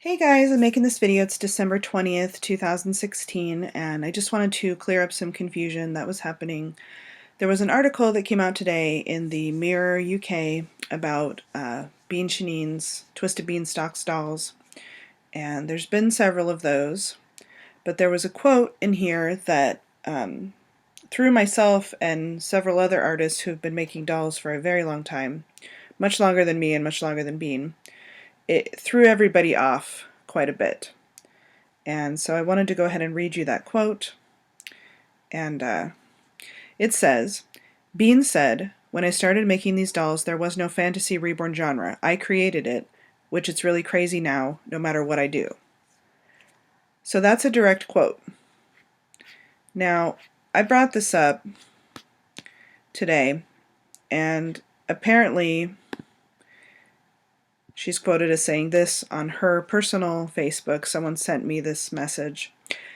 Hey guys, I'm making this video. It's December 20th, 2016, and I just wanted to clear up some confusion that was happening. There was an article that came out today in the Mirror UK about Bean Shanine's Twisted Beanstalk dolls, and there's been several of those, but there was a quote in here that threw myself and several other artists who've been making dolls for a very long time, much longer than me and much longer than Bean. It threw everybody off quite a bit. And so I wanted to go ahead and read you that quote. And it says, Bean said, "When I started making these dolls, there was no fantasy reborn genre. I created it, which it's really crazy now, no matter what I do." So that's a direct quote. Now, I brought this up today, and apparently she's quoted as saying this on her personal Facebook. Someone sent me this message.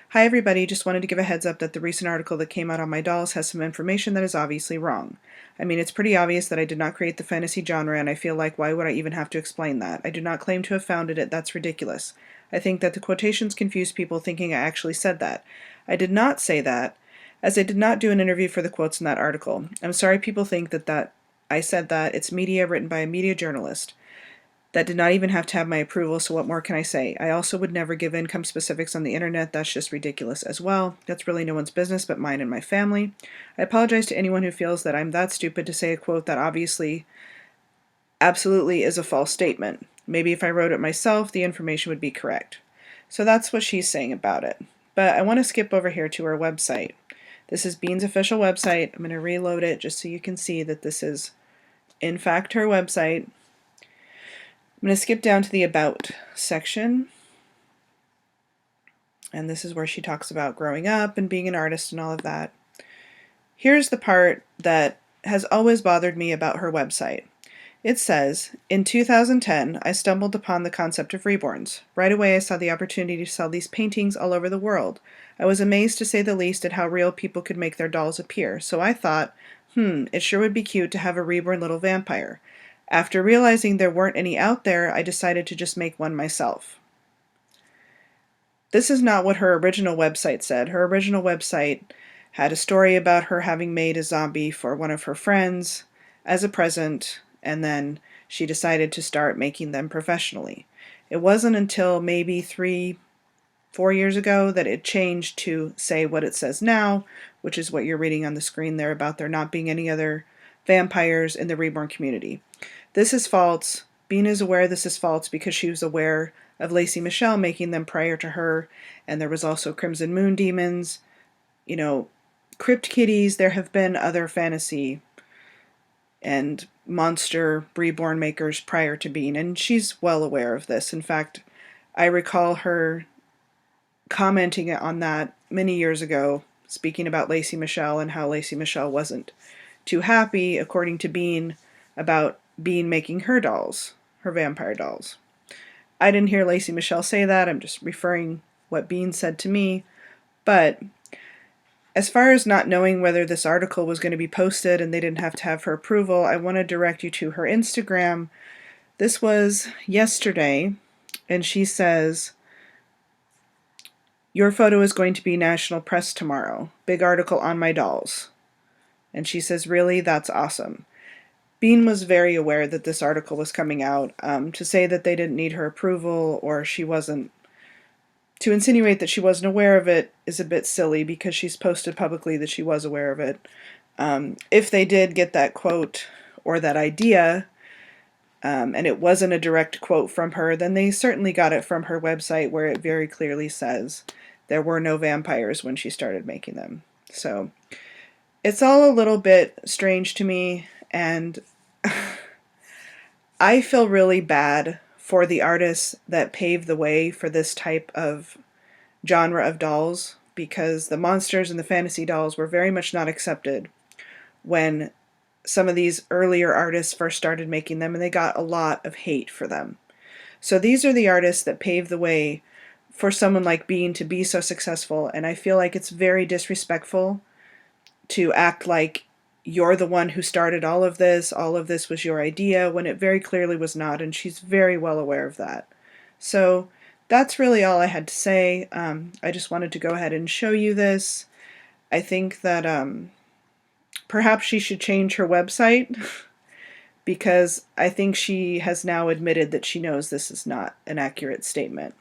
"Hi everybody, just wanted to give a heads up that the recent article that came out on my dolls has some information that is obviously wrong. I mean, it's pretty obvious that I did not create the fantasy genre, and I feel like why would I even have to explain that? I do not claim to have founded it. That's ridiculous. I think that the quotations confuse people thinking I actually said that. I did not say that, as I did not do an interview for the quotes in that article. I'm sorry people think that I said that. It's media written by a media journalist. That did not even have to have my approval, so what more can I say? I also would never give income specifics on the internet. That's just ridiculous as well. That's really no one's business but mine and my family. I apologize to anyone who feels that I'm that stupid to say a quote that absolutely is a false statement. Maybe if I wrote it myself, the information would be correct." So that's what she's saying about it. But I want to skip over here to her website. This is Bean's official website. I'm going to reload it just so you can see that this is, in fact, her website. I'm going to skip down to the About section, and this is where she talks about growing up and being an artist and all of that. Here's the part that has always bothered me about her website. It says, "In 2010, I stumbled upon the concept of reborns. Right away I saw the opportunity to sell these paintings all over the world. I was amazed to say the least at how real people could make their dolls appear, so I thought, it sure would be cute to have a reborn little vampire. After realizing there weren't any out there, I decided to just make one myself." This is not what her original website said. Her original website had a story about her having made a zombie for one of her friends as a present, and then she decided to start making them professionally. It wasn't until maybe 3-4 years ago that it changed to say what it says now, which is what you're reading on the screen there about there not being any other vampires in the reborn community. This is false. Bean is aware this is false because she was aware of Lacey Michelle making them prior to her, and there was also Crimson Moon demons, crypt kitties. There have been other fantasy and monster reborn makers prior to Bean, and she's well aware of this. In fact, I recall her commenting on that many years ago, speaking about Lacey Michelle and how Lacey Michelle wasn't too happy, according to Bean, about Bean making her dolls, her vampire dolls. I didn't hear Lacey Michelle say that. I'm just referring what Bean said to me. But as far as not knowing whether this article was going to be posted and they didn't have to have her approval, I want to direct you to her Instagram. This was yesterday, and she says, "Your photo is going to be national press tomorrow. Big article on my dolls." And she says, "Really? That's awesome." Bean was very aware that this article was coming out. To say that they didn't need her approval or to insinuate that she wasn't aware of it is a bit silly because she's posted publicly that she was aware of it. If they did get that quote or that idea, and it wasn't a direct quote from her, then they certainly got it from her website where it very clearly says there were no vampires when she started making them. So it's all a little bit strange to me, and I feel really bad for the artists that paved the way for this type of genre of dolls, because the monsters and the fantasy dolls were very much not accepted when some of these earlier artists first started making them, and they got a lot of hate for them. So these are the artists that paved the way for someone like Bean to be so successful, and I feel like it's very disrespectful to act like you're the one who started all of this was your idea, when it very clearly was not, and she's very well aware of that. So that's really all I had to say. I just wanted to go ahead and show you this. I think that perhaps she should change her website because I think she has now admitted that she knows this is not an accurate statement.